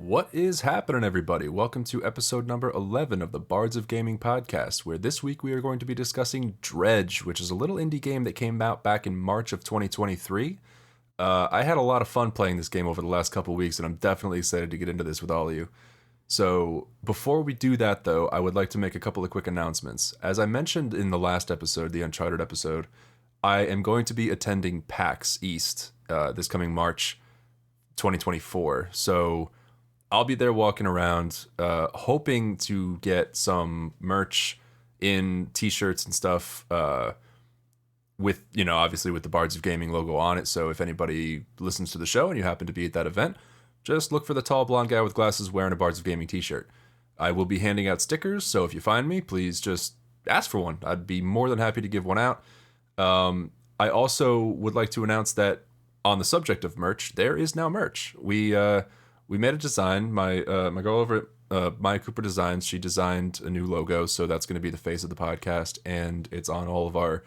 What is happening, everybody? Welcome to episode number 11 of the Bards of Gaming podcast, where this week we are going to be discussing Dredge, which is a little indie game that came out back in March of 2023. I had a lot of fun playing this game over the last couple weeks, and I'm definitely excited to get into this with all of you. So, before we do that, though, I would like to make a couple of quick announcements. As I mentioned in the last episode, the Uncharted episode, I am going to be attending PAX East this coming March 2024. So, I'll be there walking around, hoping to get some merch in t-shirts and stuff, with, obviously with the Bards of Gaming logo on it. So if anybody listens to the show and you happen to be at that event, just look for the tall blonde guy with glasses wearing a Bards of Gaming t-shirt. I will be handing out stickers, so if you find me, please just ask for one. I'd be more than happy to give one out. I also would like to announce that on the subject of merch, there is now merch. We made a design. My girl over at Maya Cooper Designs, she designed a new logo, so that's going to be the face of the podcast, and it's on all of our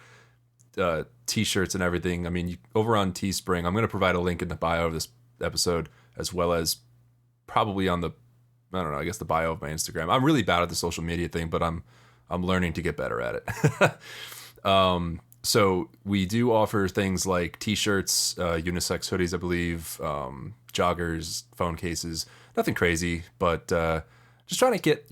t-shirts and everything. I mean, over on Teespring, I'm going to provide a link in the bio of this episode, as well as probably on the, I don't know, I guess the bio of my Instagram. I'm really bad at the social media thing, but I'm learning to get better at it. So we do offer things like t-shirts, unisex hoodies, I believe, joggers, phone cases, nothing crazy, but just trying to get,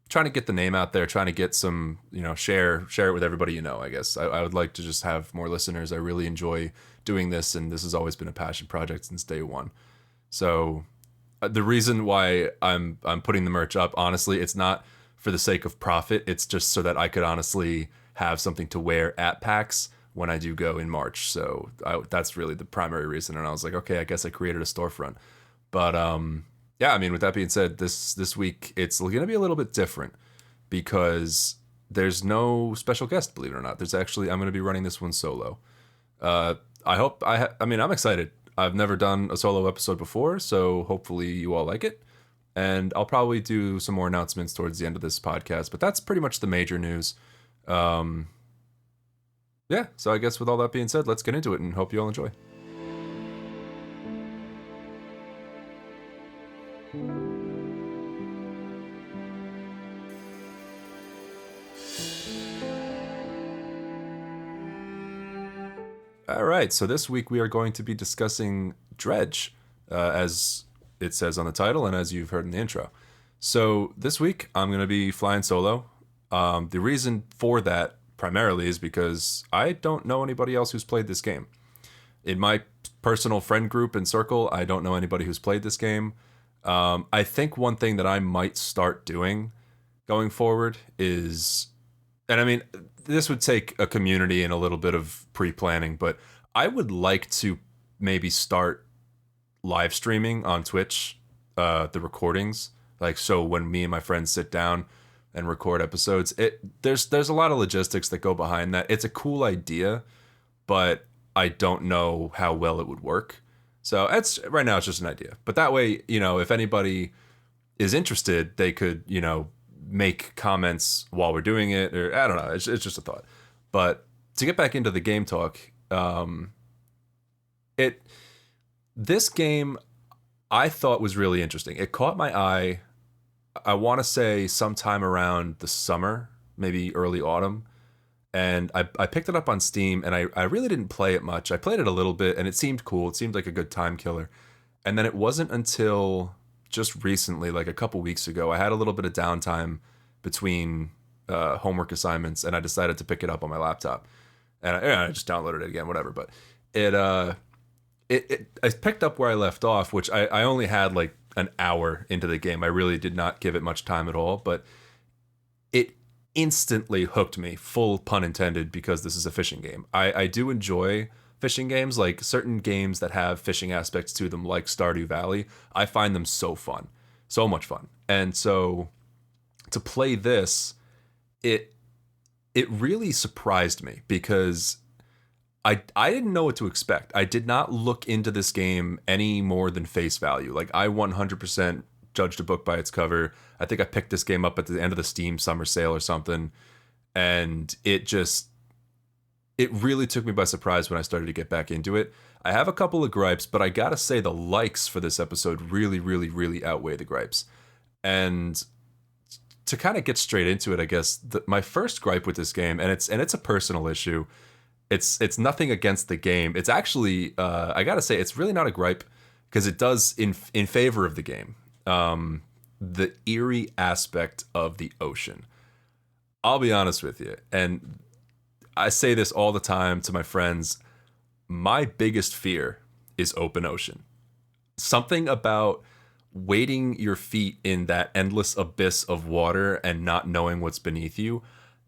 trying to get the name out there, trying to get some, share it with everybody, I guess. I would like to just have more listeners. I really enjoy doing this, and this has always been a passion project since day one. So the reason why I'm putting the merch up, honestly, it's not for the sake of profit. It's just so that I could honestly have something to wear at PAX when I do go in March. So that's really the primary reason. And I was like, okay, I guess I created a storefront. But yeah, I mean, with that being said, this week it's going to be a little bit different because there's no special guest, believe it or not. I'm going to be running this one solo. I'm excited. I've never done a solo episode before, so hopefully you all like it. And I'll probably do some more announcements towards the end of this podcast, but that's pretty much the major news. Yeah, so I guess with all that being said, let's get into it and hope you all enjoy. All right, so this week we are going to be discussing Dredge, as it says on the title and as you've heard in the intro. So this week I'm going to be flying solo. The reason for that primarily is because I don't know anybody else who's played this game. In my personal friend group and circle, I don't know anybody who's played this game. I think one thing that I might start doing going forward is, and I mean, this would take a community and a little bit of pre-planning, but I would like to maybe start live streaming on Twitch, the recordings. Like, so when me and my friends sit down and record episodes, there's a lot of logistics that go behind that. It's a cool idea, but I don't know how well it would work. So right now it's just an idea. But that way, if anybody is interested, they could, make comments while we're doing it, or I don't know. It's just a thought. But to get back into the game talk, this game I thought was really interesting. It caught my eye. I want to say sometime around the summer, maybe early autumn. And I picked it up on Steam, and I really didn't play it much. I played it a little bit, and it seemed cool. It seemed like a good time killer. And then it wasn't until just recently, like a couple weeks ago, I had a little bit of downtime between homework assignments, and I decided to pick it up on my laptop. And I just downloaded it again, whatever. But I picked up where I left off, which I only had like an hour into the game. I really did not give it much time at all, but it instantly hooked me, full pun intended, because this is a fishing game. I do enjoy fishing games, like certain games that have fishing aspects to them, like Stardew Valley. I find them so fun, so much fun. And so to play this, it really surprised me because I didn't know what to expect. I did not look into this game any more than face value. Like, I 100% judged a book by its cover. I think I picked this game up at the end of the Steam summer sale or something, and it it really took me by surprise when I started to get back into it. I have a couple of gripes, but I gotta say the likes for this episode really, really, really outweigh the gripes. And to kind of get straight into it, I guess my first gripe with this game, and it's a personal issue. It's nothing against the game. It's actually I gotta say it's really not a gripe because it does in favor of the game. The eerie aspect of the ocean. I'll be honest with you, and I say this all the time to my friends. My biggest fear is open ocean. Something about wading your feet in that endless abyss of water and not knowing what's beneath you,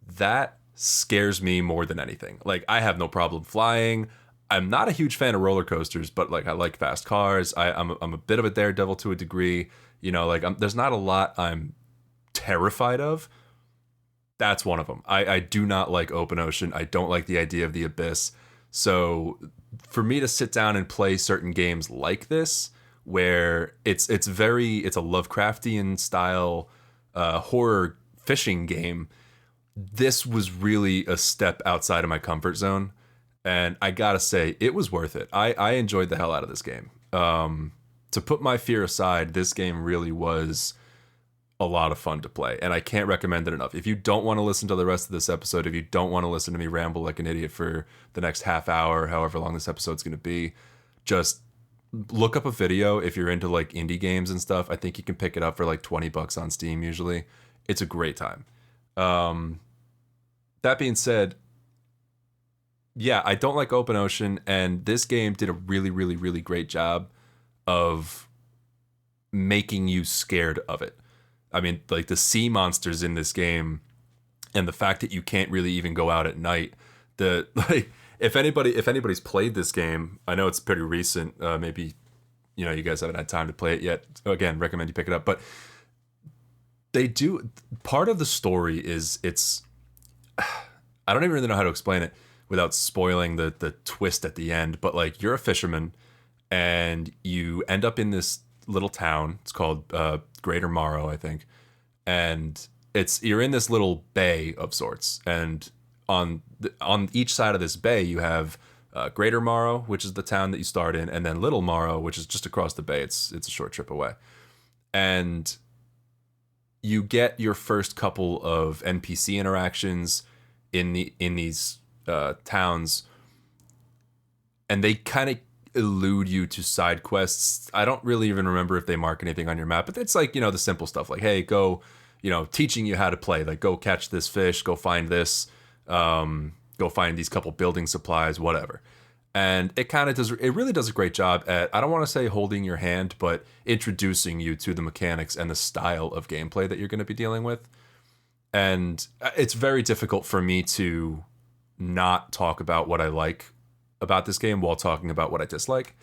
that scares me more than anything. Like, I have no problem flying. I'm not a huge fan of roller coasters, but like I like fast cars. I'm a bit of a daredevil to a degree. You know, like there's not a lot I'm terrified of. That's one of them. I do not like open ocean. I don't like the idea of the abyss. So for me to sit down and play certain games like this, where it's a Lovecraftian style horror fishing game, this was really a step outside of my comfort zone. And I gotta say, it was worth it. I enjoyed the hell out of this game. To put my fear aside, this game really was a lot of fun to play, and I can't recommend it enough. If you don't want to listen to the rest of this episode, if you don't want to listen to me ramble like an idiot for the next half hour, however long this episode's going to be, just look up a video. If you're into like indie games and stuff, I think you can pick it up for like $20 on Steam usually. It's a great time. That being said, yeah, I don't like open ocean, and this game did a really, really, really great job of making you scared of it. I mean, like the sea monsters in this game, and the fact that you can't really even go out at night. If anybody's played this game, I know it's pretty recent. Maybe you guys haven't had time to play it yet. Again, recommend you pick it up. But they do, part of the story is I don't even really know how to explain it without spoiling the twist at the end. But like, you're a fisherman, and you end up in this little town. It's called Greater Morrow, I think, and you're in this little bay of sorts, and on each side of this bay you have Greater Morrow, which is the town that you start in, and then Little Morrow, which is just across the bay. It's a short trip away, and you get your first couple of NPC interactions in these towns, and they kind of elude you to side quests. I don't really even remember if they mark anything on your map, but it's like, the simple stuff like, hey, go, teaching you how to play, like go catch this fish, go find this, go find these couple building supplies, whatever. And it really does a great job at, I don't want to say holding your hand, but introducing you to the mechanics and the style of gameplay that you're going to be dealing with. And it's very difficult for me to not talk about what I like about this game while talking about what I dislike.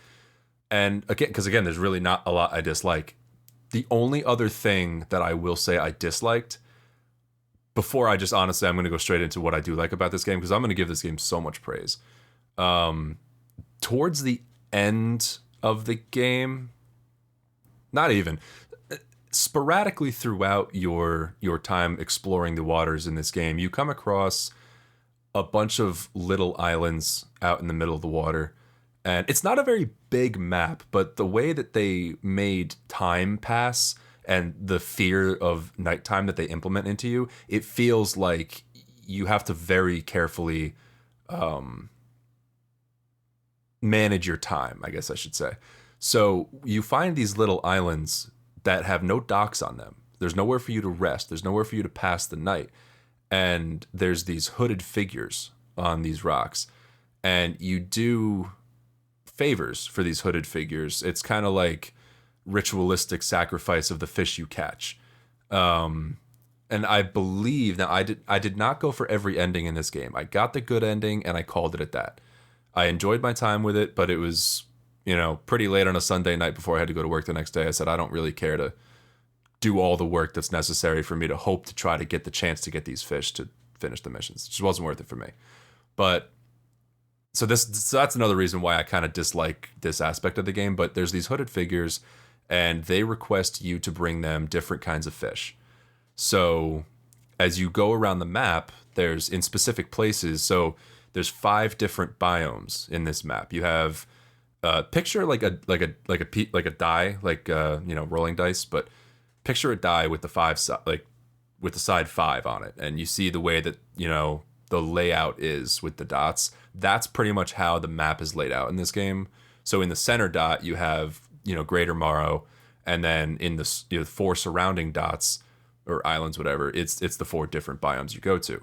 And again, because there's really not a lot I dislike. The only other thing that I will say I disliked, before I just honestly, I'm going to go straight into what I do like about this game, because I'm going to give this game so much praise. Towards the end of the game, not even, sporadically throughout your time exploring the waters in this game, you come across a bunch of little islands out in the middle of the water. And it's not a very big map, but the way that they made time pass and the fear of nighttime that they implement into you, it feels like you have to very carefully manage your time, I guess I should say. So you find these little islands that have no docks on them. There's nowhere for you to rest. There's nowhere for you to pass the night. And there's these hooded figures on these rocks, and you do favors for these hooded figures. It's kind of like ritualistic sacrifice of the fish you catch. And I believe, now I did not go for every ending in this game. I got the good ending and I called it at that. I enjoyed my time with it, but it was, pretty late on a Sunday night before I had to go to work the next day. I said, I don't really care to do all the work that's necessary for me to hope to try to get the chance to get these fish to finish the missions. It just wasn't worth it for me. But so that's another reason why I kind of dislike this aspect of the game. But there's these hooded figures, and they request you to bring them different kinds of fish. So as you go around the map, there's in specific places. So there's 5 different biomes in this map. You have picture like a die, like rolling dice, but picture a die with the with the side 5 on it, and you see the way that the layout is with the dots. That's pretty much how the map is laid out in this game. So in the center dot, you have Greater Morrow, and then in the 4 surrounding dots or islands, whatever, it's the 4 different biomes you go to,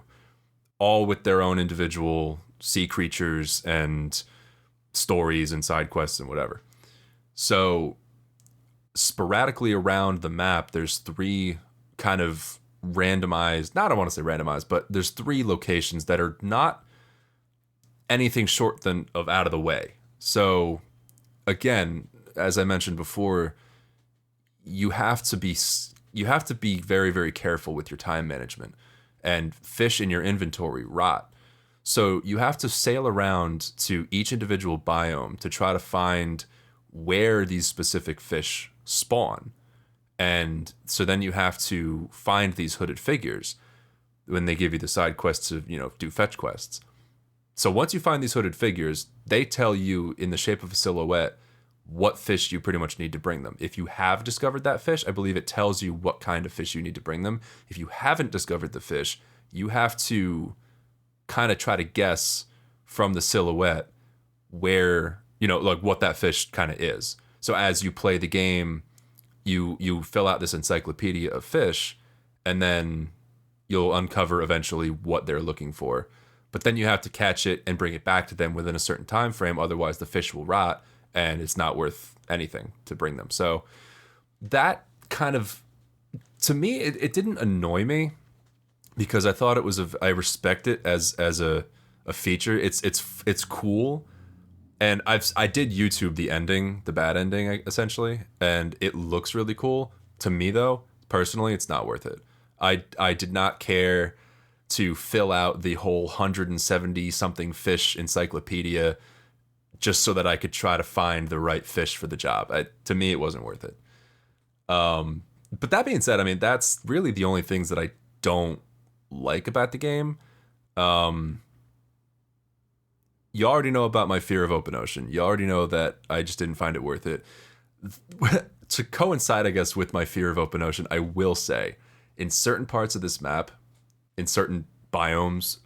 all with their own individual sea creatures and stories and side quests and whatever. So sporadically around the map, there's 3 kind of randomized, not I want to say randomized, but there's 3 locations that are not anything short than of out of the way. So again, as I mentioned before, you have to be very, very careful with your time management, and fish in your inventory rot. So you have to sail around to each individual biome to try to find where these specific fish spawn. And so then you have to find these hooded figures when they give you the side quests to, do fetch quests. So once you find these hooded figures, they tell you in the shape of a silhouette what fish you pretty much need to bring them. If you have discovered that fish, I believe it tells you what kind of fish you need to bring them. If you haven't discovered the fish, you have to kind of try to guess from the silhouette where, like what that fish kind of is. So as you play the game, you fill out this encyclopedia of fish, and then you'll uncover eventually what they're looking for. But then you have to catch it and bring it back to them within a certain time frame. Otherwise, the fish will rot, and it's not worth anything to bring them. So that kind of, to me, it didn't annoy me, because I thought it was I respect it as a feature. It's cool. And I did YouTube the ending, the bad ending, essentially, and it looks really cool. To me, though, personally, it's not worth it. I did not care to fill out the whole 170-something fish encyclopedia just so that I could try to find the right fish for the job. To me, it wasn't worth it. But that being said, I mean, that's really the only things that I don't like about the game. You already know about my fear of open ocean. You already know that I just didn't find it worth it. To coincide, I guess, with my fear of open ocean, I will say, in certain parts of this map, in certain biomes,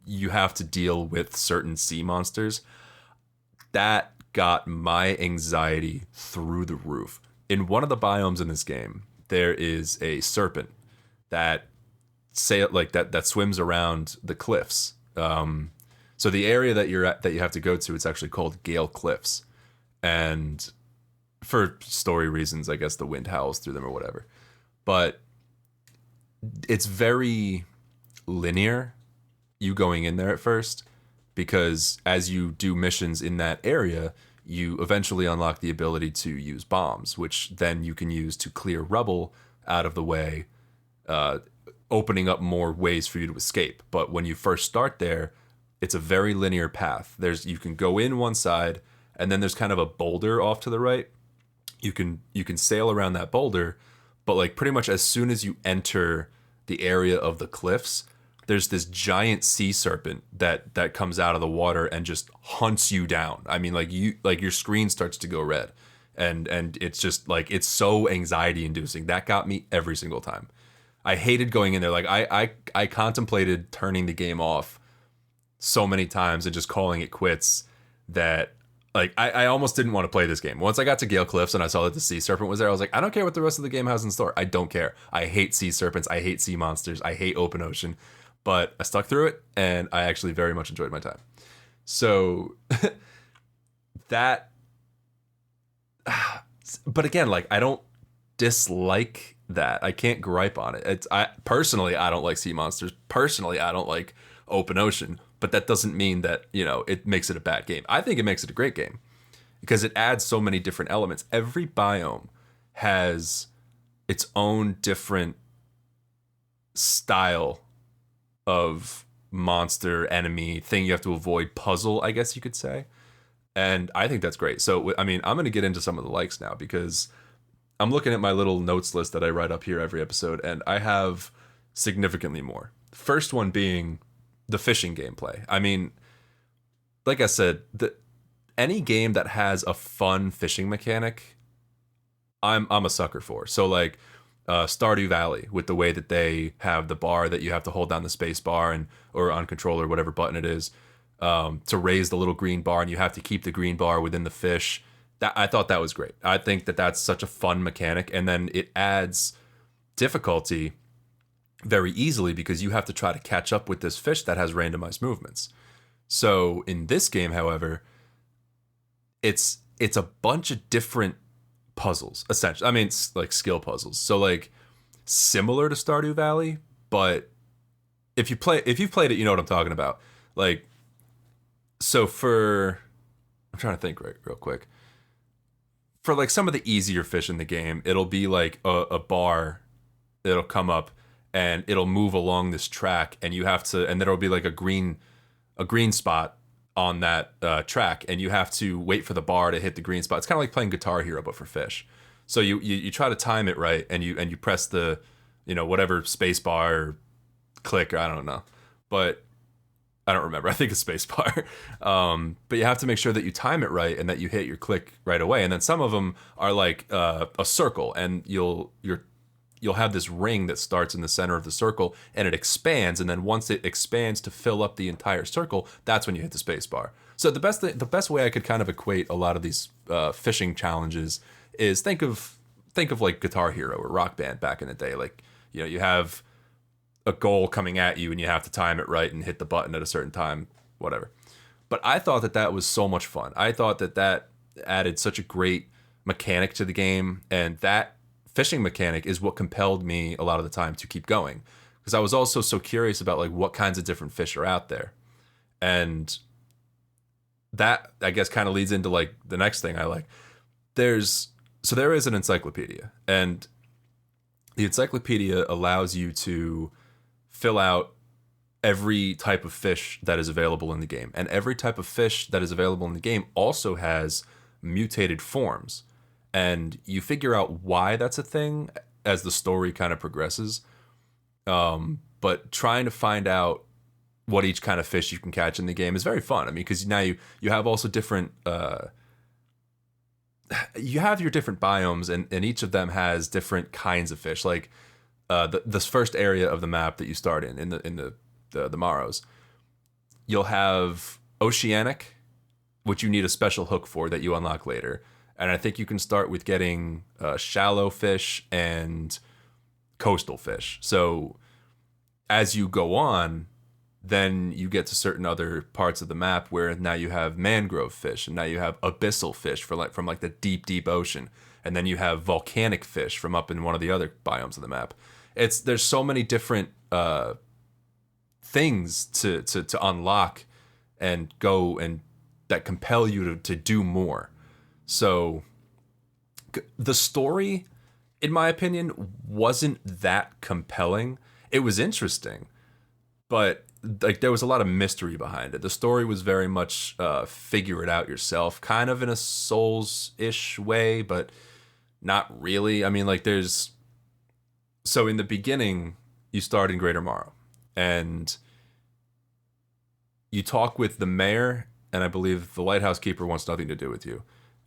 you have to deal with certain sea monsters. That got my anxiety through the roof. In one of the biomes in this game, there is a serpent that that swims around the cliffs. So the area that you're at, that you have to go to, it's actually called Gale Cliffs. And for story reasons, I guess the wind howls through them or whatever. But it's very linear, you going in there at first, because as you do missions in that area, you eventually unlock the ability to use bombs, which then you can use to clear rubble out of the way, opening up more ways for you to escape. But when you first start there, it's a very linear path. You can go in one side, and then there's kind of a boulder off to the right. You can sail around that boulder, but like pretty much as soon as you enter the area of the cliffs, there's this giant sea serpent that comes out of the water and just hunts you down. I mean, like your screen starts to go red, and it's just like, it's so anxiety inducing. That got me every single time. I hated going in there. Like I contemplated turning the game off so many times and just calling it quits, that like I almost didn't want to play this game. Once I got to Gale Cliffs and I saw that the sea serpent was there, I was like, I don't care what the rest of the game has in store. I don't care. I hate sea serpents. I hate sea monsters. I hate open ocean. But I stuck through it, and I actually very much enjoyed my time. So that, but again, like, I don't dislike that. I can't gripe on it. Personally, I don't like sea monsters. Personally, I don't like open ocean. But that doesn't mean that, it makes it a bad game. I think it makes it a great game, because it adds so many different elements. Every biome has its own different style of monster, enemy, thing you have to avoid, puzzle, I guess you could say. And I think that's great. So, I mean, I'm going to get into some of the likes now, because I'm looking at my little notes list that I write up here every episode, and I have significantly more. First one being the fishing gameplay. I mean, like I said, any game that has a fun fishing mechanic, I'm a sucker for. So like Stardew Valley, with the way that they have the bar that you have to hold down the space bar and or on controller, whatever button it is, to raise the little green bar, and you have to keep the green bar within the fish. That I thought that was great. I think that that's such a fun mechanic, and then it adds difficulty very easily because you have to try to catch up with this fish that has randomized movements. So in this game, however, it's a bunch of different puzzles, essentially. I mean, it's like skill puzzles. So like similar to Stardew Valley, but if you've played it, you know what I'm talking about. Like, so I'm trying to think real quick. For like some of the easier fish in the game, it'll be like a bar that'll come up and it'll move along this track, and you have to, and there'll be like a green spot on that track, and you have to wait for the bar to hit the green spot. It's kind of like playing Guitar Hero but for fish. So you try to time it right, and you press the, whatever space bar or click, or I don't know, but I don't remember. I think it's space bar. But you have to make sure that you time it right and that you hit your click right away. And then some of them are like a circle, and you'll have this ring that starts in the center of the circle, and it expands, and then once it expands to fill up the entire circle, that's when you hit the space bar. So the best way I could kind of equate a lot of these fishing challenges is think of like Guitar Hero or Rock Band back in the day. Like, you have a goal coming at you, and you have to time it right and hit the button at a certain time, whatever. But I thought that was so much fun. I thought that added such a great mechanic to the game, and that fishing mechanic is what compelled me a lot of the time to keep going, because I was also so curious about like what kinds of different fish are out there. And that, I guess, kind of leads into like the next thing I like. There is an encyclopedia, and the encyclopedia allows you to fill out every type of fish that is available in the game, and every type of fish that is available in the game also has mutated forms. And you figure out why that's a thing as the story kind of progresses. But trying to find out what each kind of fish you can catch in the game is very fun. I mean, because now you have also different, you have your different biomes, and each of them has different kinds of fish. Like this first area of the map that you start in the Maros, you'll have oceanic, which you need a special hook for that you unlock later. And I think you can start with getting shallow fish and coastal fish. So as you go on, then you get to certain other parts of the map where now you have mangrove fish, and now you have abyssal fish from the deep ocean, and then you have volcanic fish from up in one of the other biomes of the map. There's so many different things to unlock and go, and that compel you to do more. So the story, in my opinion, wasn't that compelling. It was interesting, but like there was a lot of mystery behind it. The story was very much figure it out yourself, kind of in a Souls-ish way, but not really. I mean, like so in the beginning, you start in Greater Morrow, and you talk with the mayor, and I believe the lighthouse keeper wants nothing to do with you.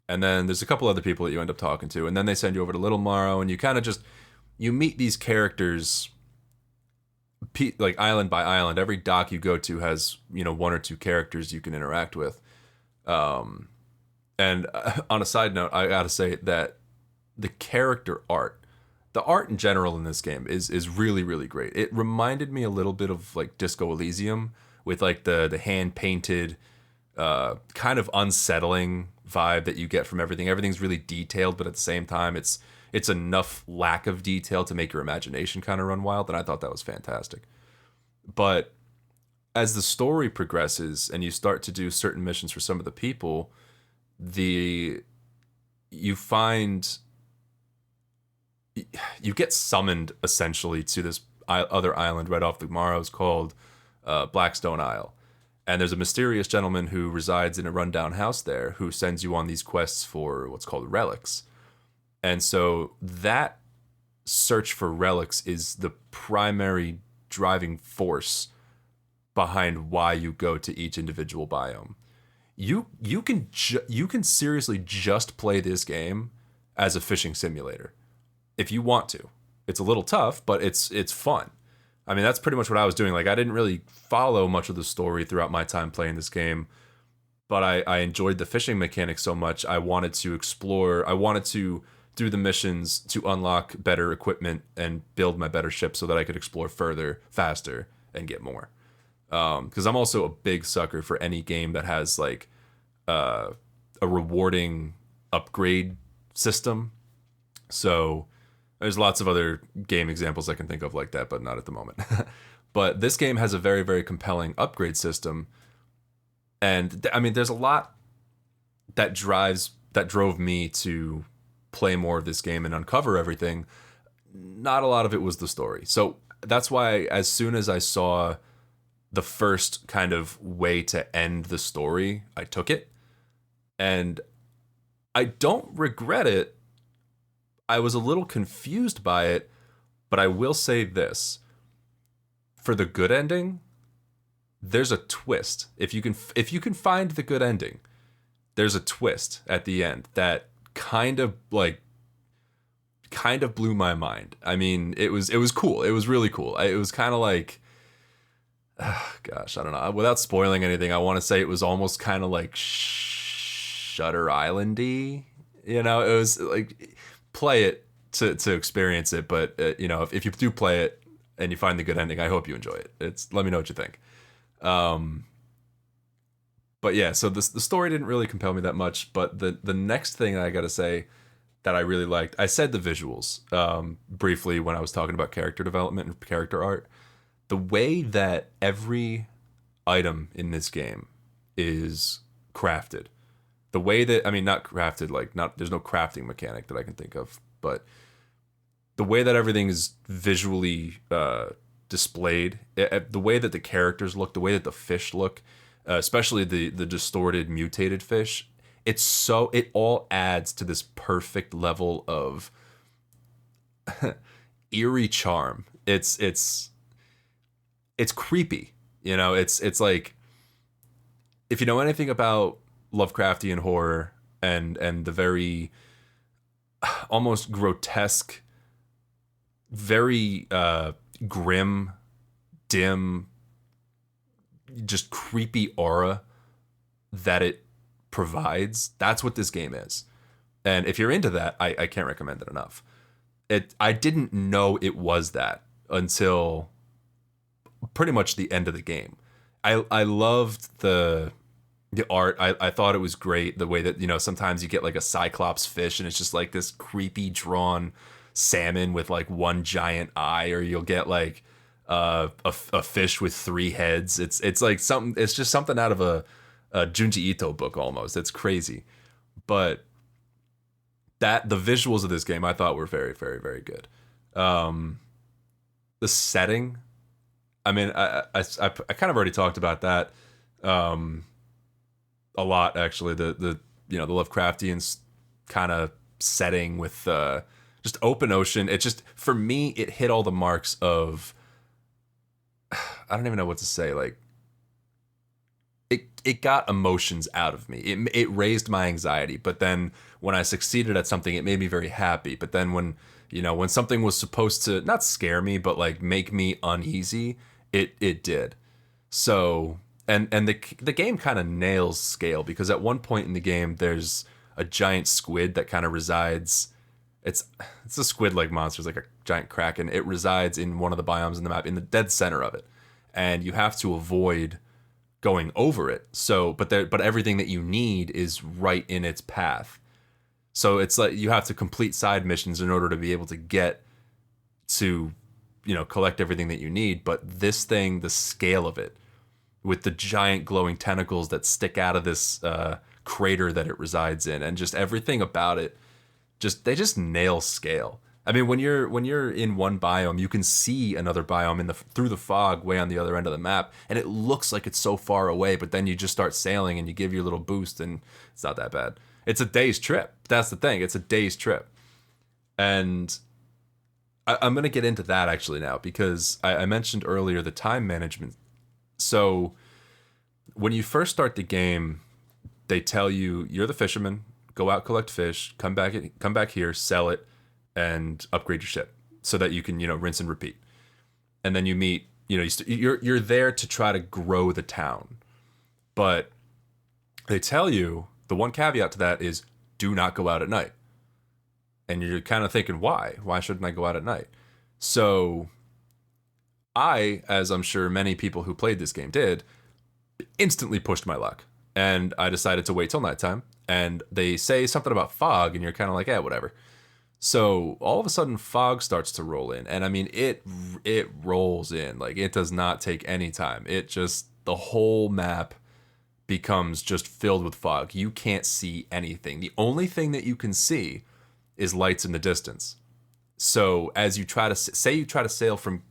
And then there's a couple other people that you end up talking to, and then they send you over to Little Morrow, and you kind of you meet these characters, like island by island. Every dock you go to has, one or two characters you can interact with. And on a side note, I gotta say that the character art, the art in general in this game is really, really great. It reminded me a little bit of like Disco Elysium, with like the hand painted, kind of unsettling vibe that you get from everything. Everything's really detailed, but at the same time, it's enough lack of detail to make your imagination kind of run wild, and I thought that was fantastic. But as the story progresses and you start to do certain missions for some of the people, you get summoned essentially to this other island right off the Morrows called Blackstone Isle. And there's a mysterious gentleman who resides in a rundown house there who sends you on these quests for what's called relics. And so that search for relics is the primary driving force behind why you go to each individual biome. You can seriously just play this game as a fishing simulator if you want to. It's a little tough, but it's fun. I mean, that's pretty much what I was doing. Like, I didn't really follow much of the story throughout my time playing this game, but I enjoyed the fishing mechanic so much. I wanted to explore. I wanted to do the missions to unlock better equipment and build my better ship so that I could explore further, faster, and get more. Because I'm also a big sucker for any game that has like a rewarding upgrade system. So there's lots of other game examples I can think of like that, but not at the moment. But this game has a very, very compelling upgrade system. And I mean, there's a lot that drove me to play more of this game and uncover everything. Not a lot of it was the story. So that's why as soon as I saw the first kind of way to end the story, I took it. And I don't regret it. I was a little confused by it, but I will say this. For the good ending, there's a twist. If you can find the good ending, there's a twist at the end that kind of blew my mind. I mean, it was cool. It was really cool. It was kind of like, gosh, I don't know. Without spoiling anything, I want to say it was almost kind of like Shutter Island-y. You know, it was like, play it to experience it. But you know, if you do play it and you find the good ending, I hope you enjoy it. Let me know what you think. But yeah, so the story didn't really compel me that much. But the next thing I got to say that I really liked, I said the visuals briefly when I was talking about character development and character art. The way that every item in this game is crafted, the way that, I mean, not crafted, like there's no crafting mechanic that I can think of, but the way that everything is visually displayed, the way that the characters look, the way that the fish look, especially the distorted, mutated fish, it all adds to this perfect level of eerie charm. It's creepy, you know. It's like, if you know anything about Lovecraftian horror and the very almost grotesque, very grim, dim, just creepy aura that it provides, that's what this game is. And if you're into that, I can't recommend it enough. I didn't know it was that until pretty much the end of the game. I loved the art. I thought it was great, the way that, you know, sometimes you get like a cyclops fish and it's just like this creepy drawn salmon with like one giant eye, or you'll get like a fish with three heads. It's like something. It's just something out of a Junji Ito book almost. It's crazy, but the visuals of this game I thought were very, very, very good. The setting, I mean, I kind of already talked about that a lot, actually. The you know, the Lovecraftian kind of setting with just open ocean. It just, for me, it hit all the marks of, I don't even know what to say. Like, it got emotions out of me. It raised my anxiety. But then when I succeeded at something, it made me very happy. But then when something was supposed to not scare me, but like make me uneasy, it did. So, and the game kind of nails scale, because at one point in the game there's a giant squid that kind of resides. It's a squid-like monster. It's like a giant kraken. It resides in one of the biomes in the map, in the dead center of it, and you have to avoid going over it. So, but everything that you need is right in its path. So it's like you have to complete side missions in order to be able to get to, you know, collect everything that you need. But this thing, the scale of it, with the giant glowing tentacles that stick out of this crater that it resides in, and just everything about it, they just nail scale. I mean, when you're in one biome, you can see another biome through the fog way on the other end of the map, and it looks like it's so far away, but then you just start sailing and you give your little boost and it's not that bad. It's a day's trip. That's the thing. It's a day's trip. And I'm going to get into that actually now, because I mentioned earlier the time management So when you first start the game, they tell you you're the fisherman, go out, collect fish, come back here, sell it, and upgrade your ship so that you can, rinse and repeat. And then you meet, you're there to try to grow the town. But they tell you the one caveat to that is do not go out at night. And you're kind of thinking, why? Why shouldn't I go out at night? So I, as I'm sure many people who played this game did, instantly pushed my luck. And I decided to wait till nighttime. And they say something about fog, and you're kind of like, whatever. So all of a sudden, fog starts to roll in. And I mean, it rolls in. Like, it does not take any time. The whole map becomes just filled with fog. You can't see anything. The only thing that you can see is lights in the distance. So as you try to sail from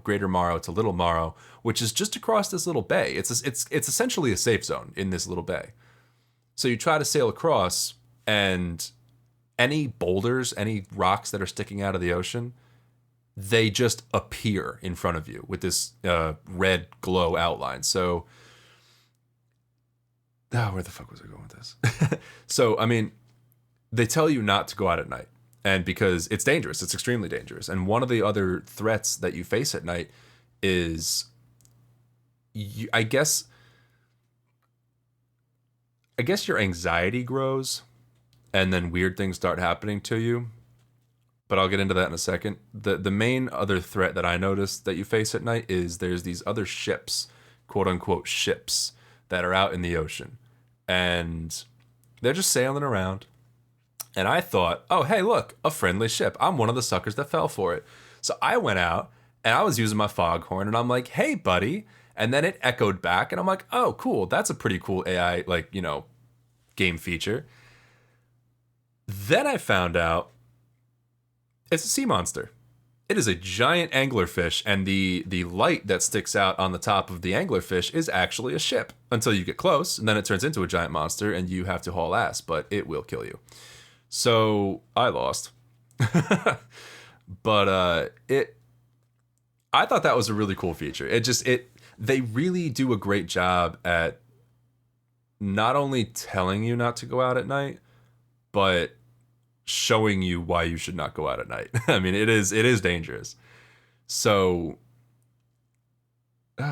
Greater Morrow to Little Morrow, which is just across this little bay. It's essentially a safe zone in this little bay. So you try to sail across, and any boulders, any rocks that are sticking out of the ocean, they just appear in front of you with this red glow outline. So, where the fuck was I going with this? So, I mean, they tell you not to go out at night. And because it's dangerous, it's extremely dangerous. And one of the other threats that you face at night is, I guess your anxiety grows, and then weird things start happening to you. But I'll get into that in a second. The main other threat that I noticed that you face at night is there's these other ships, quote unquote ships, that are out in the ocean. And they're just sailing around. And I thought, oh, hey, look, a friendly ship. I'm one of the suckers that fell for it. So I went out, and I was using my foghorn, and I'm like, hey, buddy. And then it echoed back, and I'm like, oh, cool. That's a pretty cool AI, game feature. Then I found out it's a sea monster. It is a giant anglerfish, and the light that sticks out on the top of the anglerfish is actually a ship until you get close, and then it turns into a giant monster, and you have to haul ass, but it will kill you. So I lost. But I thought that was a really cool feature. They really do a great job at not only telling you not to go out at night, but showing you why you should not go out at night. I mean, it is dangerous. So,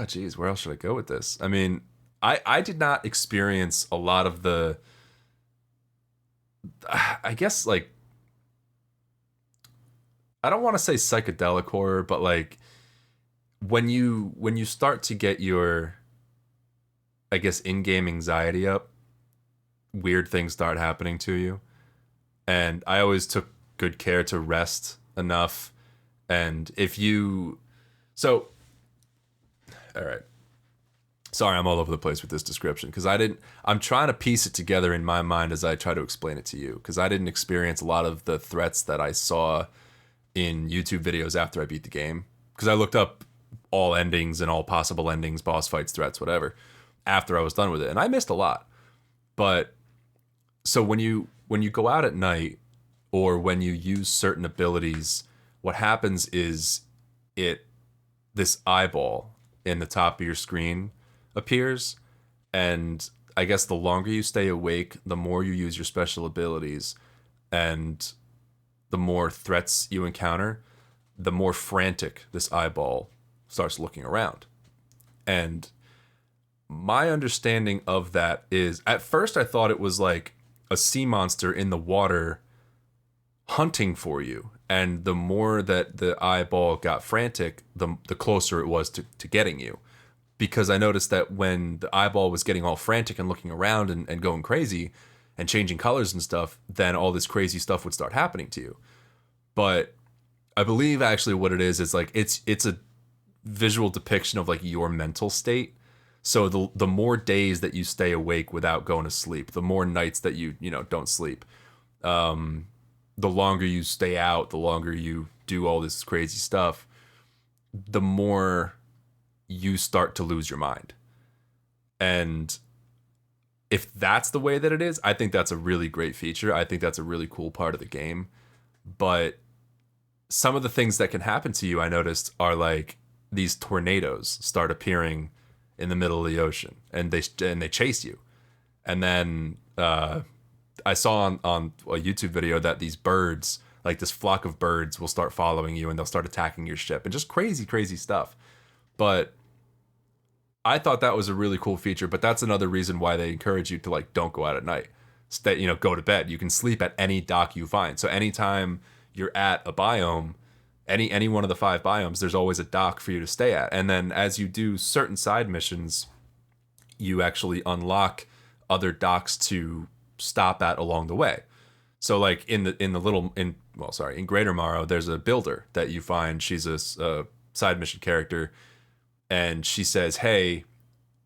geez, where else should I go with this? I mean, I did not experience a lot of the, I guess, I don't want to say psychedelic horror, but when you start to get your, I guess, in-game anxiety up, weird things start happening to you. And I always took good care to rest enough. And all right. Sorry, I'm all over the place with this description because I'm trying to piece it together in my mind as I try to explain it to you, because I didn't experience a lot of the threats that I saw in YouTube videos after I beat the game, because I looked up all endings and all possible endings, boss fights, threats, whatever, after I was done with it, and I missed a lot. But so when you go out at night, or when you use certain abilities, what happens is this eyeball in the top of your screen appears, and I guess the longer you stay awake, the more you use your special abilities, and the more threats you encounter, the more frantic this eyeball starts looking around. And my understanding of that is, at first I thought it was like a sea monster in the water hunting for you, and the more that the eyeball got frantic, the closer it was to getting you. Because I noticed that when the eyeball was getting all frantic and looking around and going crazy and changing colors and stuff, then all this crazy stuff would start happening to you. But I believe actually what it is it's a visual depiction of your mental state. So the more days that you stay awake without going to sleep, the more nights that you don't sleep, the longer you stay out, the longer you do all this crazy stuff, the more you start to lose your mind. And if that's the way that it is, I think that's a really great feature. I think that's a really cool part of the game. But some of the things that can happen to you, I noticed, are these tornadoes start appearing in the middle of the ocean, and they chase you. And then I saw on a YouTube video that these birds, like this flock of birds, will start following you and they'll start attacking your ship, and just crazy stuff. But I thought that was a really cool feature, but that's another reason why they encourage you to like don't go out at night. Stay, go to bed. You can sleep at any dock you find. So anytime you're at a biome, any one of the 5 biomes, there's always a dock for you to stay at. And then as you do certain side missions, you actually unlock other docks to stop at along the way. So like in Greater Morrow, there's a builder that you find. She's a side mission character, and she says, hey,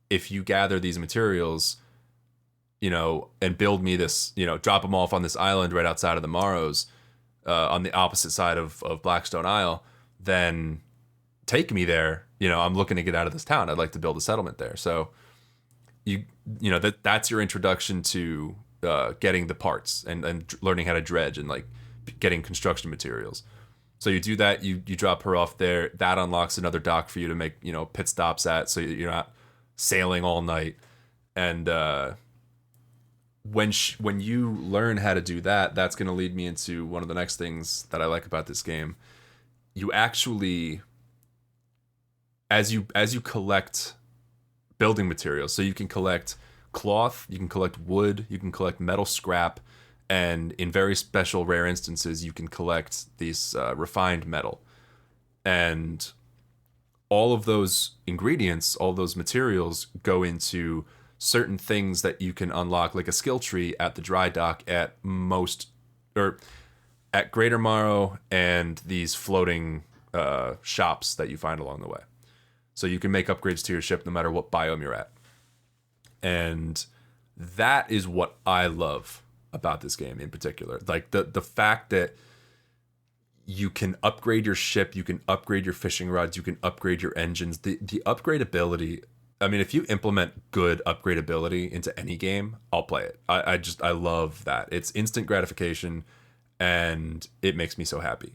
if you gather these materials, and build me this, drop them off on this island right outside of the Morrows, on the opposite side of Blackstone Isle, then take me there. I'm looking to get out of this town. I'd like to build a settlement there. So that's your introduction to getting the parts and learning how to dredge and like getting construction materials. So you do that, you drop her off there. That unlocks another dock for you to make, pit stops at, so you're not sailing all night. And when you learn how to do that, that's going to lead me into one of the next things that I like about this game. You actually, as you collect building materials, so you can collect cloth, you can collect wood, you can collect metal scrap, and in very special rare instances, you can collect these refined metal. And all of those ingredients, all those materials go into certain things that you can unlock, like a skill tree at the dry dock at Greater Morrow, and these floating shops that you find along the way. So you can make upgrades to your ship no matter what biome you're at. And that is what I love about this game in particular. Like the fact that you can upgrade your ship, you can upgrade your fishing rods, you can upgrade your engines. The upgrade ability, I mean, if you implement good upgrade ability into any game, I'll play it. I love that. It's instant gratification, and it makes me so happy.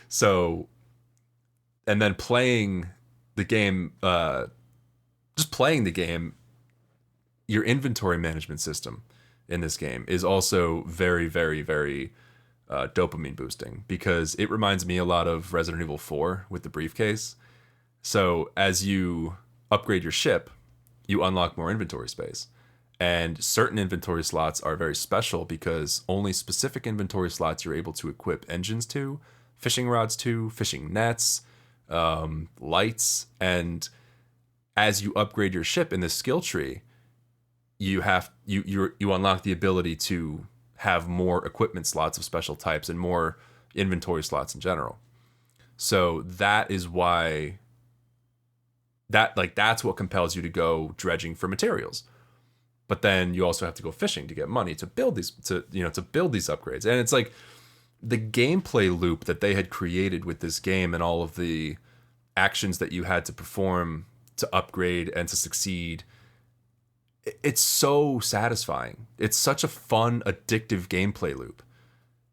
So, and then playing the game, your inventory management system in this game is also very, very, very dopamine boosting, because it reminds me a lot of Resident Evil 4 with the briefcase. So as you upgrade your ship, you unlock more inventory space. And certain inventory slots are very special because only specific inventory slots you're able to equip engines to, fishing rods to, fishing nets, lights. And as you upgrade your ship in this skill tree, you unlock the ability to have more equipment slots of special types and more inventory slots in general. So that is why that's what compels you to go dredging for materials. But then you also have to go fishing to get money to build these upgrades. And it's like the gameplay loop that they had created with this game and all of the actions that you had to perform to upgrade and to succeed. It's so satisfying. It's such a fun, addictive gameplay loop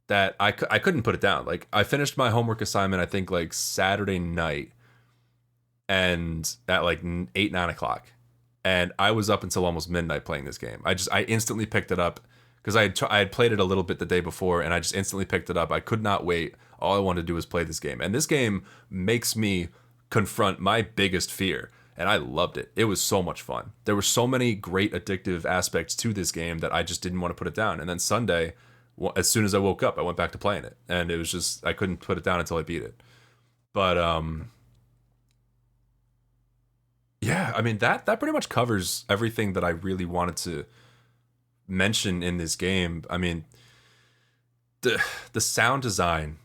that I couldn't put it down. Like, I finished my homework assignment, I think, like Saturday night, and at like 8, 9 o'clock. And I was up until almost midnight playing this game. I instantly picked it up because I had played it a little bit the day before, and I just instantly picked it up. I could not wait. All I wanted to do was play this game. And this game makes me confront my biggest fear. And I loved it. It was so much fun. There were so many great addictive aspects to this game that I just didn't want to put it down. And then Sunday, as soon as I woke up, I went back to playing it. And it was just, I couldn't put it down until I beat it. But, yeah, I mean, that pretty much covers everything that I really wanted to mention in this game. I mean, the sound design,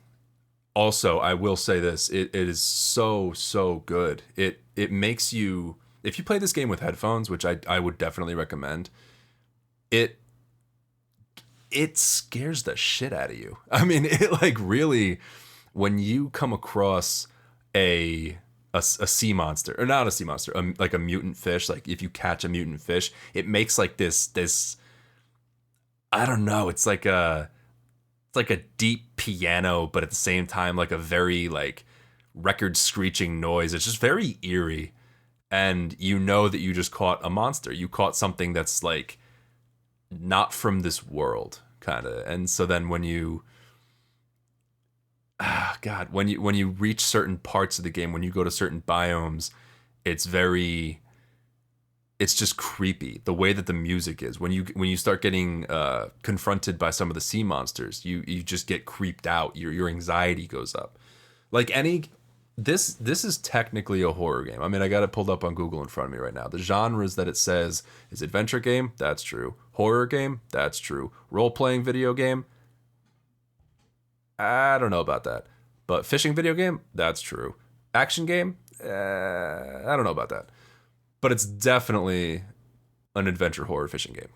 also, I will say this, it is so good. It makes you, if you play this game with headphones, which I would definitely recommend, it scares the shit out of you. I mean, it like really, when you come across a sea monster, or not a sea monster, like a mutant fish, like if you catch a mutant fish, it makes like this, I don't know, it's like a deep piano, but at the same time, like a very like record screeching noise. It's just very eerie. and you know that you just caught a monster. You caught something that's like not from this world, kind of. And so then when you God, when you reach certain parts of the game, when you go to certain biomes, it's very it's just creepy the way that the music is. When you start getting confronted by some of the sea monsters, you just get creeped out. Your anxiety goes up. Like any this is technically a horror game. I mean, I got it pulled up on Google in front of me right now. The genres that it says is adventure game, that's true. Horror game, that's true. Role playing video game, I don't know about that. But fishing video game, that's true. Action game, I don't know about that. But it's definitely an adventure horror fishing game.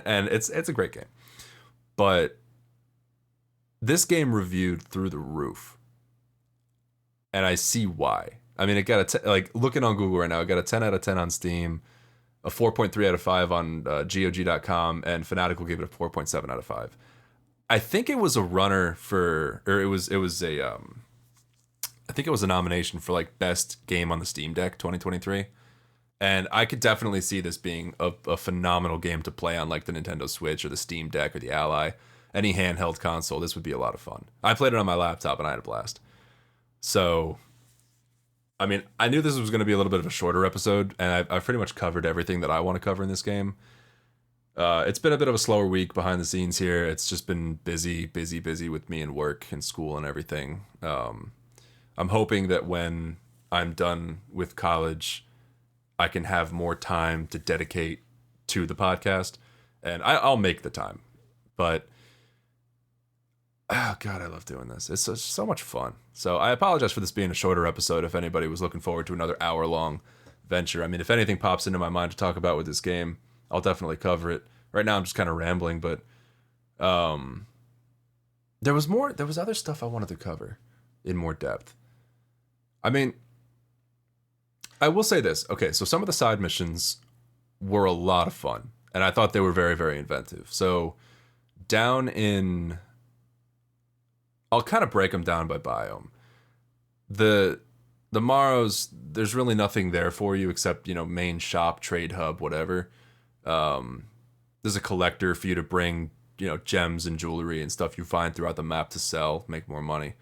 And it's a great game. But this game reviewed through the roof. And I see why. I mean, it got like looking on Google right now, it got a 10 out of 10 on Steam, a 4.3 out of 5 on GOG.com, and Fanatical gave it a 4.7 out of 5. I think it was a runner for, or it was a, I think it was a nomination for like best game on the Steam Deck 2023. And I could definitely see this being a phenomenal game to play on like the Nintendo Switch or the Steam Deck or the Ally, any handheld console. This would be a lot of fun. I played it on my laptop and I had a blast. So, I mean, I knew this was going to be a little bit of a shorter episode, and I've pretty much covered everything that I want to cover in this game. It's been a bit of a slower week behind the scenes here. It's just been busy with me and work and school and everything. I'm hoping that when I'm done with college, I can have more time to dedicate to the podcast, and I'll make the time. But oh God, I love doing this. It's so much fun. So I apologize for this being a shorter episode if anybody was looking forward to another hour-long venture. I mean, if anything pops into my mind to talk about with this game, I'll definitely cover it. Right now I'm just kind of rambling, but there was other stuff I wanted to cover in more depth. I mean, I will say this. Okay, so some of the side missions were a lot of fun, and I thought they were very, very inventive. So down in... I'll kind of break them down by biome. The Morrows, there's really nothing there for you except, main shop, trade hub, whatever. There's a collector for you to bring, gems and jewelry and stuff you find throughout the map to sell, make more money.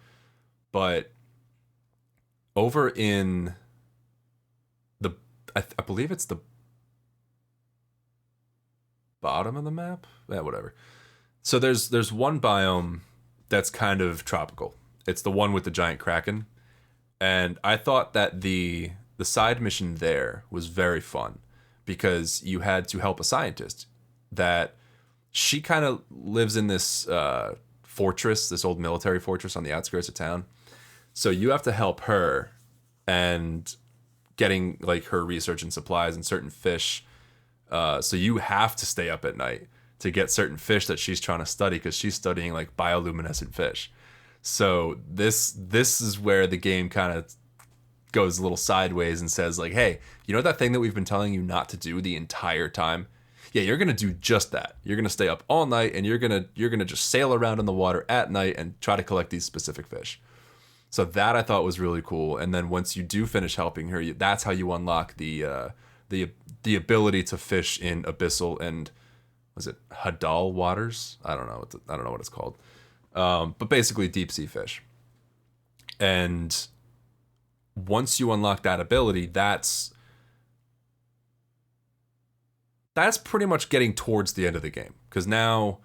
But over in I believe it's the bottom of the map? Yeah, whatever. So there's one biome that's kind of tropical. It's the one with the giant kraken. And I thought that the side mission there was very fun because you had to help a scientist that she kind of lives in this fortress, this old military fortress on the outskirts of town. So you have to help her and getting like her research and supplies and certain fish. So you have to stay up at night to get certain fish that she's trying to study because she's studying like bioluminescent fish. So this is where the game kind of goes a little sideways and says like, hey, you know that thing that we've been telling you not to do the entire time? Yeah, you're gonna do just that. You're gonna stay up all night and you're gonna just sail around in the water at night and try to collect these specific fish. So that I thought was really cool. And then once you do finish helping her, that's how you unlock the ability to fish in abyssal and was it Hadal waters? I don't know what it's called. But basically deep sea fish. And once you unlock that ability, that's pretty much getting towards the end of the game. Because now,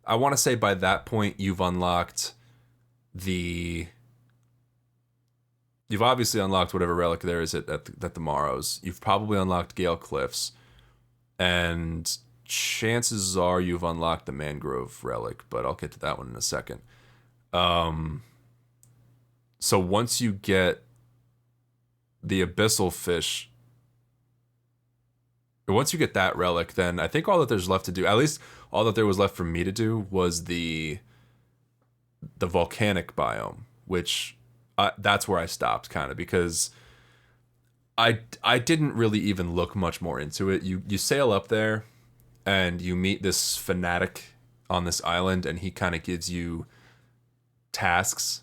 I want to say by that point, you've obviously unlocked whatever relic there is at the Morrows. You've probably unlocked Gale Cliffs. And chances are you've unlocked the Mangrove relic, but I'll get to that one in a second. So once you get the abyssal fish, once you get that relic, then I think all that there's left to do, at least all that there was left for me to do, was the volcanic biome, which that's where I stopped kind of because I didn't really even look much more into it. You sail up there and you meet this fanatic on this island, and he kind of gives you tasks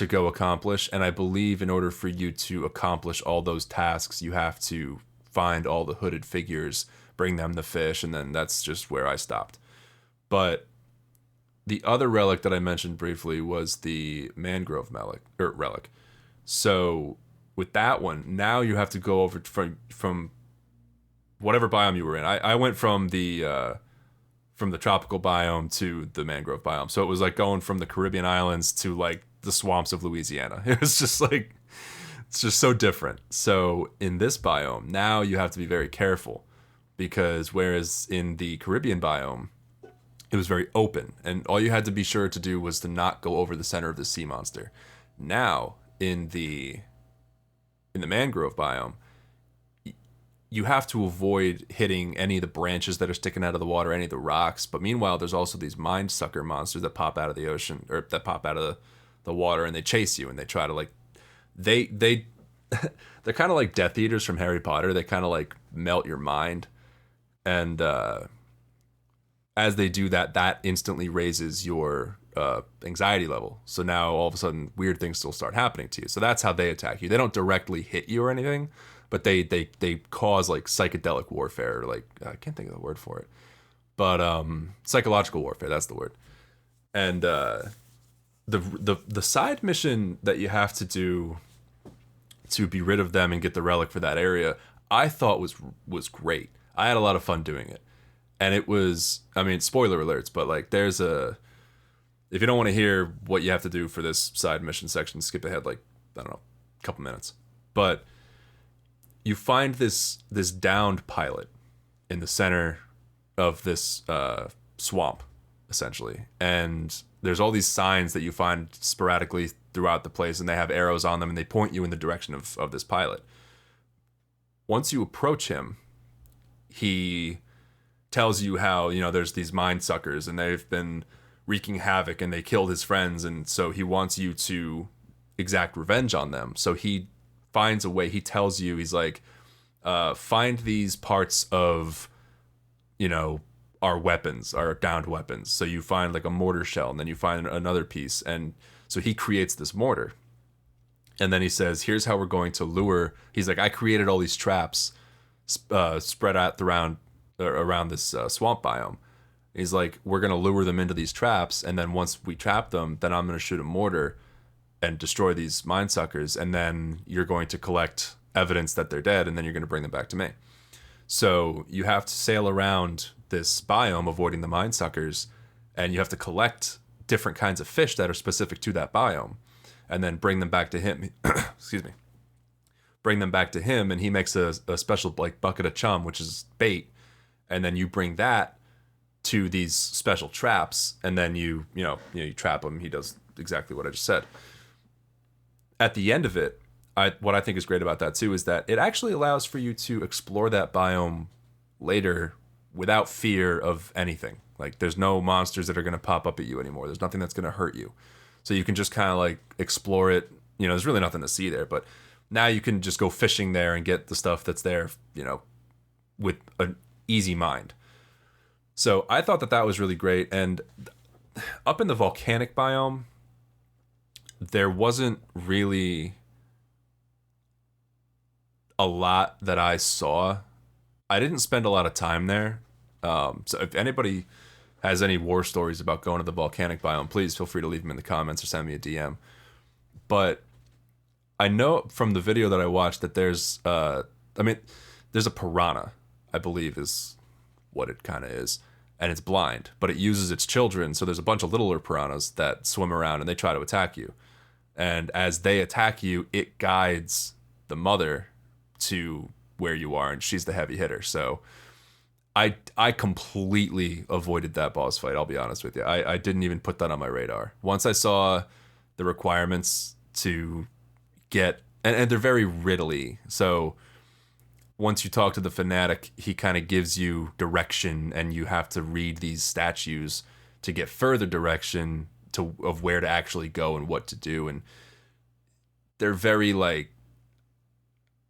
to go accomplish. And I believe in order for you to accomplish all those tasks, you have to find all the hooded figures, bring them the fish, and then that's just where I stopped. But the other relic that I mentioned briefly was the mangrove relic. So with that one, now you have to go over from whatever biome you were in. I went from the tropical biome to the mangrove biome. So it was like going from the Caribbean islands to like the swamps of Louisiana. It was just like, it's just so different. So in this biome, now you have to be very careful, because whereas in the Caribbean biome, it was very open, and all you had to be sure to do was to not go over the center of the sea monster. Now in the mangrove biome, you have to avoid hitting any of the branches that are sticking out of the water, any of the rocks. But meanwhile, there's also these mind sucker monsters that pop out of the ocean, or that pop out of the water, and they chase you, and they try to like, they're kind of like Death Eaters from Harry Potter. They kind of like melt your mind, and as they do that, that instantly raises your anxiety level. So now all of a sudden, weird things still start happening to you. So that's how they attack you. They don't directly hit you or anything, but they cause like psychedelic warfare. Like, I can't think of the word for it, but psychological warfare. That's the word. And the side mission that you have to do to be rid of them and get the relic for that area, I thought was great. I had a lot of fun doing it. And it was, I mean, spoiler alerts, but like if you don't want to hear what you have to do for this side mission section, skip ahead like, I don't know, a couple minutes. But you find this downed pilot in the center of this swamp, essentially. And there's all these signs that you find sporadically throughout the place, and they have arrows on them, and they point you in the direction of this pilot. Once you approach him, he tells you how, you know, there's these mind suckers and they've been wreaking havoc and they killed his friends, and so he wants you to exact revenge on them. So he finds a way. He tells you, he's like, find these parts of, you know, our weapons, our downed weapons. So you find like a mortar shell, and then you find another piece, and so he creates this mortar. And then he says, here's how we're going to lure. He's like, I created all these traps spread out around this swamp biome. He's like, we're going to lure them into these traps, and then once we trap them, then I'm going to shoot a mortar and destroy these mind suckers, and then you're going to collect evidence that they're dead, and then you're going to bring them back to me. So you have to sail around this biome avoiding the mind suckers, and you have to collect different kinds of fish that are specific to that biome, and then bring them back to him. Excuse me. Bring them back to him, and he makes a special like bucket of chum, which is bait, and then you bring that to these special traps, and then you trap him. He does exactly what I just said. At the end of it, what I think is great about that too is that it actually allows for you to explore that biome later without fear of anything. Like, there's no monsters that are going to pop up at you anymore. There's nothing that's going to hurt you. So you can just kind of like explore it. You know, there's really nothing to see there, but now you can just go fishing there and get the stuff that's there, you know, with an easy mind. So I thought that was really great. And up in the volcanic biome, there wasn't really a lot that I saw. I didn't spend a lot of time there. So if anybody has any war stories about going to the volcanic biome, please feel free to leave them in the comments or send me a DM. But I know from the video that I watched that there's a piranha, I believe is what it kind of is. And it's blind, but it uses its children. So there's a bunch of littler piranhas that swim around and they try to attack you. And as they attack you, it guides the mother to where you are, and she's the heavy hitter. So I completely avoided that boss fight, I'll be honest with you. I didn't even put that on my radar. Once I saw the requirements to get, and they're very riddly. So once you talk to the fanatic, he kind of gives you direction, and you have to read these statues to get further direction of where to actually go and what to do. And they're very like,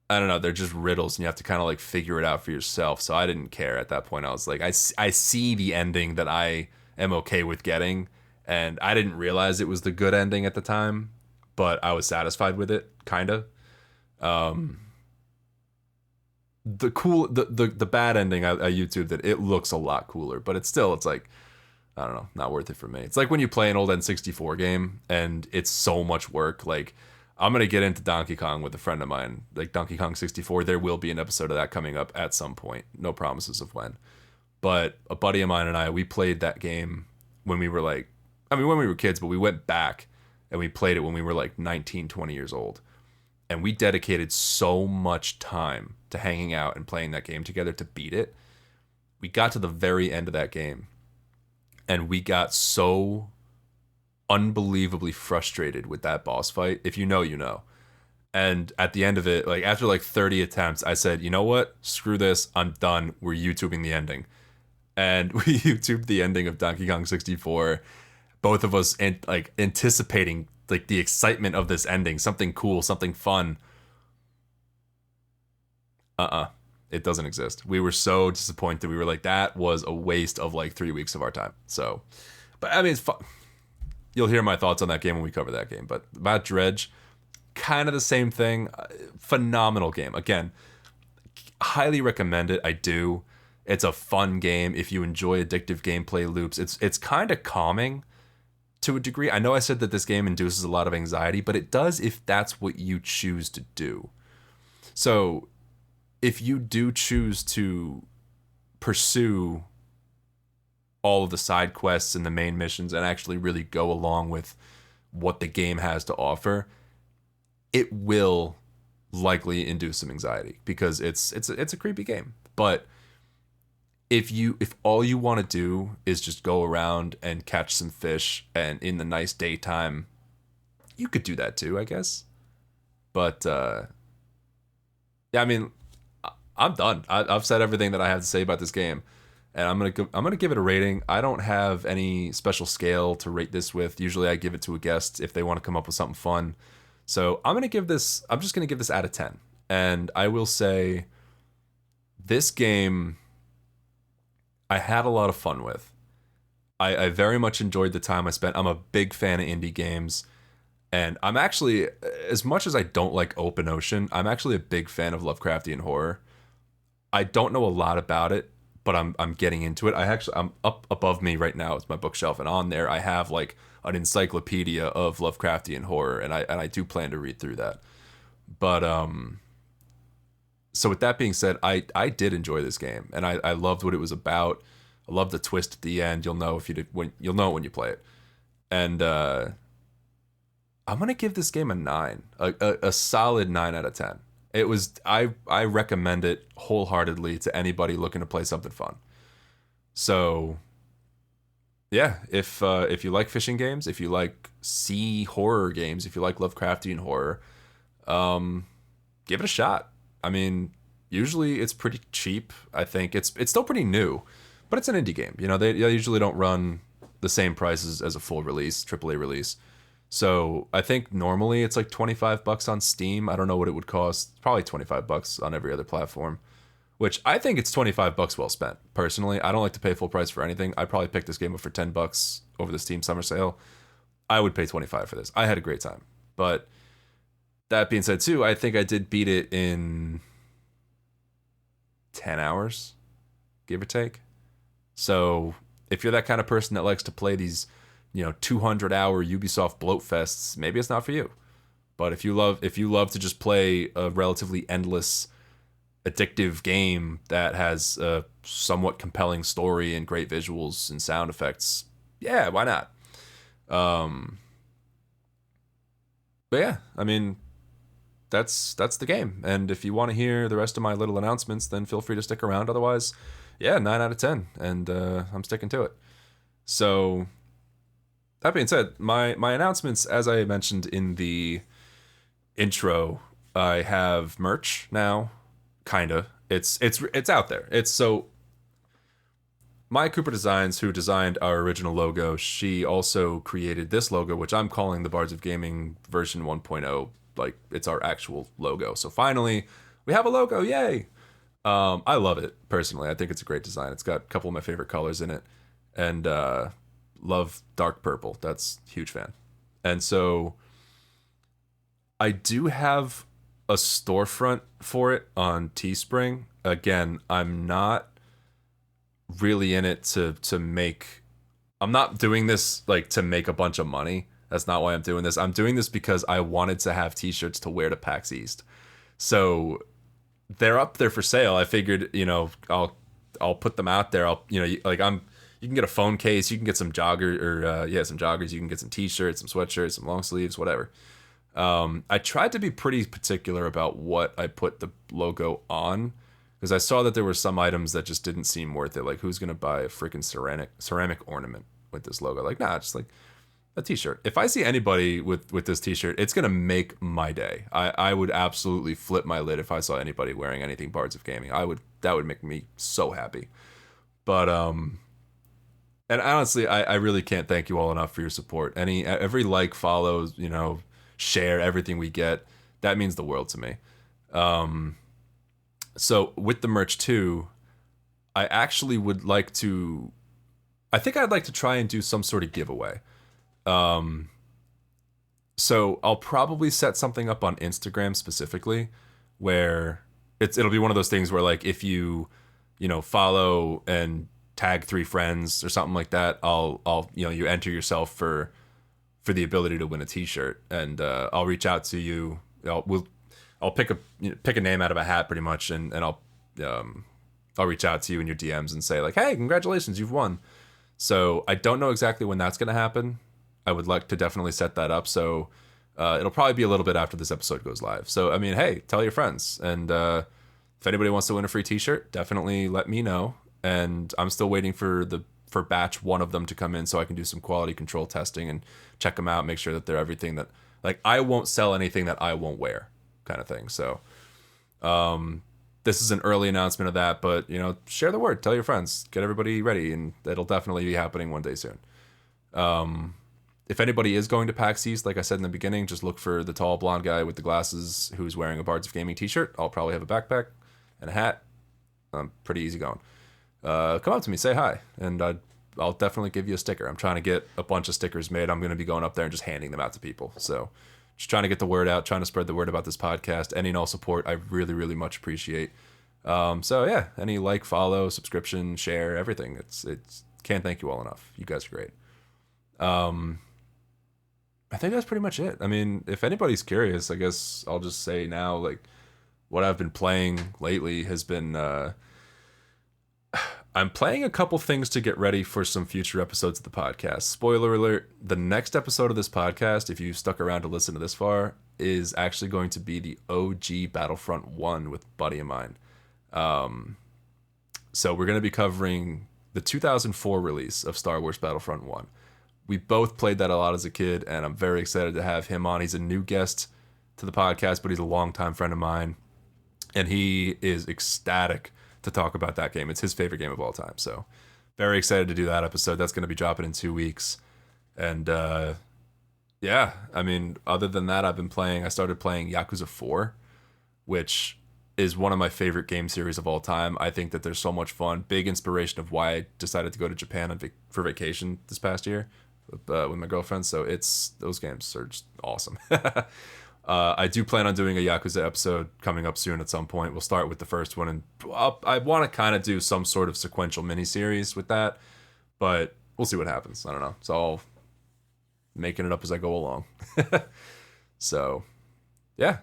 I don't know, they're just riddles, and you have to kind of like figure it out for yourself. So I didn't care at that point. I was like, I see the ending that I am okay with getting, and I didn't realize it was the good ending at the time. but I was satisfied with it, kind of. Um, the bad ending, I YouTubed it. It looks a lot cooler, but it's like, I don't know, not worth it for me. It's like when you play an old N64 game and it's so much work. Like, I'm gonna get into Donkey Kong with a friend of mine, like Donkey Kong 64. There will be an episode of that coming up at some point. No promises of when. But a buddy of mine and I, we played that game when we were like, I mean, when we were kids, but we went back and we played it when we were like 19, 20 years old. And we dedicated so much time to hanging out and playing that game together to beat it. We got to the very end of that game and we got so unbelievably frustrated with that boss fight. If you know, you know. And at the end of it, like after like 30 attempts, I said, you know what? Screw this. I'm done. We're YouTubing the ending. And we YouTubed the ending of Donkey Kong 64. Both of us like anticipating like the excitement of this ending, something cool, something fun. It doesn't exist. We were so disappointed. We were like, that was a waste of like 3 weeks of our time. So, but I mean, it's fun. You'll hear my thoughts on that game when we cover that game. But about Dredge, kind of the same thing. Phenomenal game. Again, highly recommend it. I do. It's a fun game if you enjoy addictive gameplay loops. It's kind of calming to a degree. I know I said that this game induces a lot of anxiety, but it does if that's what you choose to do. So if you do choose to pursue all of the side quests and the main missions and actually really go along with what the game has to offer, it will likely induce some anxiety because it's a creepy game. But if all you want to do is just go around and catch some fish and in the nice daytime, you could do that too, I guess. But yeah, I mean, I'm done. I've said everything that I have to say about this game, and I'm gonna give it a rating. I don't have any special scale to rate this with. Usually, I give it to a guest if they want to come up with something fun. So I'm just gonna give this out of 10, and I will say, this game I had a lot of fun with. I very much enjoyed the time I spent. I'm a big fan of indie games. And I'm actually, as much as I don't like open ocean, I'm actually a big fan of Lovecraftian horror. I don't know a lot about it, but I'm getting into it. I'm up above me right now. It's my bookshelf, and on there I have like an encyclopedia of Lovecraftian horror, and I do plan to read through that. But so with that being said, I did enjoy this game, and I loved what it was about. I loved the twist at the end. You'll know you'll know it when you play it. And I'm gonna give this game a 9, a solid 9 out of 10. It was I recommend it wholeheartedly to anybody looking to play something fun. So yeah, if you like fishing games, if you like sea horror games, if you like Lovecraftian horror, give it a shot. I mean, usually it's pretty cheap. I think it's still pretty new, but it's an indie game. You know, they usually don't run the same prices as a full release, AAA release. So I think normally it's like $25 on Steam. I don't know what it would cost. Probably $25 on every other platform, which I think it's $25 well spent. Personally, I don't like to pay full price for anything. I'd probably pick this game up for $10 over the Steam summer sale. I would pay $25 for this. I had a great time. But that being said too, I think I did beat it in 10 hours, give or take. So if you're that kind of person that likes to play these 200-hour Ubisoft bloat fests, maybe it's not for you. But if you love to just play a relatively endless, addictive game that has a somewhat compelling story and great visuals and sound effects, yeah, why not? But yeah, I mean, that's the game. And if you want to hear the rest of my little announcements, then feel free to stick around. Otherwise, yeah, 9 out of 10, and I'm sticking to it. So that being said, my announcements, as I mentioned in the intro, I have merch now. Kinda. It's out there. It's so Maya Cooper Designs, who designed our original logo, she also created this logo, which I'm calling the Bards of Gaming version 1.0. Like, it's our actual logo. So finally, we have a logo. Yay! I love it personally. I think it's a great design. It's got a couple of my favorite colors in it, and love dark purple. That's a huge fan. And so I do have a storefront for it on Teespring. Again, I'm not really in it to make. I'm not doing this like to make a bunch of money. That's not why I'm doing this. I'm doing this because I wanted to have t-shirts to wear to PAX East. So they're up there for sale. I figured, I'll put them out there. You can get a phone case, you can get some some joggers, you can get some t-shirts, some sweatshirts, some long sleeves, whatever. I tried to be pretty particular about what I put the logo on, because I saw that there were some items that just didn't seem worth it. Like, who's gonna buy a freaking ceramic ornament with this logo? Like, nah, just like a t-shirt. If I see anybody with this t-shirt, it's gonna make my day. I would absolutely flip my lid if I saw anybody wearing anything Bards of Gaming. That would make me so happy. But and honestly, I really can't thank you all enough for your support. Every like, follow, share, everything we get, that means the world to me. So with the merch too, I actually would like to. I think I'd like to try and do some sort of giveaway. So I'll probably set something up on Instagram specifically, where it'll be one of those things where, like, if you follow and tag 3 friends or something like that, I'll you enter yourself for the ability to win a t-shirt, and I'll reach out to you. I'll pick a name out of a hat pretty much, and I'll reach out to you in your DMs and say, like, hey, congratulations, you've won. So I don't know exactly when that's going to happen. I would like to definitely set that up. So it'll probably be a little bit after this episode goes live. So, I mean, hey, tell your friends. And if anybody wants to win a free t-shirt, definitely let me know. And I'm still waiting for batch 1 of them to come in so I can do some quality control testing and check them out, make sure that they're everything that, like, I won't sell anything that I won't wear, kind of thing. So this is an early announcement of that, but, share the word, tell your friends, get everybody ready, and it'll definitely be happening one day soon. If anybody is going to PAX East, like I said in the beginning, just look for the tall blonde guy with the glasses who's wearing a Bards of Gaming t-shirt. I'll probably have a backpack and a hat. I'm pretty easy going. Come up to me, say hi, and I'll definitely give you a sticker. I'm trying to get a bunch of stickers made. I'm going to be going up there and just handing them out to people. So just trying to get the word out, trying to spread the word about this podcast. Any and all support, I really, really much appreciate. So yeah, any like, follow, subscription, share, everything. It's can't thank you all enough. You guys are great. I think that's pretty much it. I mean, if anybody's curious, I guess I'll just say now, like, what I've been playing lately has been, I'm playing a couple things to get ready for some future episodes of the podcast. Spoiler alert, the next episode of this podcast, if you stuck around to listen to this far, is actually going to be the OG Battlefront 1 with a buddy of mine. So we're going to be covering the 2004 release of Star Wars Battlefront 1. We both played that a lot as a kid, and I'm very excited to have him on. He's a new guest to the podcast, but he's a longtime friend of mine, and he is ecstatic to talk about that game. It's his favorite game of all time, so very excited to do that episode. That's going to be dropping in 2 weeks, and yeah, I mean, other than that, I started playing Yakuza 4, which is one of my favorite game series of all time. I think that there's so much fun. Big inspiration of why I decided to go to Japan for vacation this past year with my girlfriend. So those games are just awesome. I do plan on doing a Yakuza episode coming up soon at some point. We'll start with the first one, and I want to kind of do some sort of sequential miniseries with that, but we'll see what happens. I don't know. It's all making it up as I go along. So, yeah.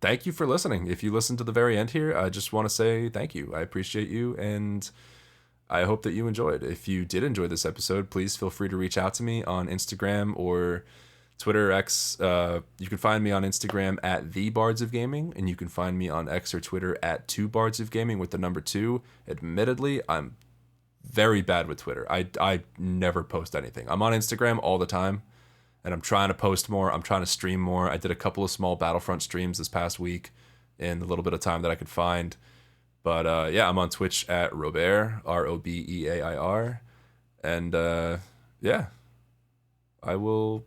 Thank you for listening. If you listened to the very end here, I just want to say thank you. I appreciate you, and I hope that you enjoyed. If you did enjoy this episode, please feel free to reach out to me on Instagram or Twitter, X. You can find me on Instagram at The Bards of Gaming, and you can find me on X or Twitter at 2Bards of Gaming with the number 2. Admittedly, I'm very bad with Twitter. I never post anything. I'm on Instagram all the time, and I'm trying to post more. I'm trying to stream more. I did a couple of small Battlefront streams this past week in the little bit of time that I could find. But yeah, I'm on Twitch at Robert, Robeair. And yeah, I will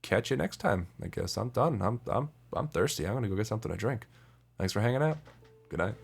catch you next time. I guess I'm done. I'm thirsty. I'm gonna go get something to drink. Thanks for hanging out. Good night.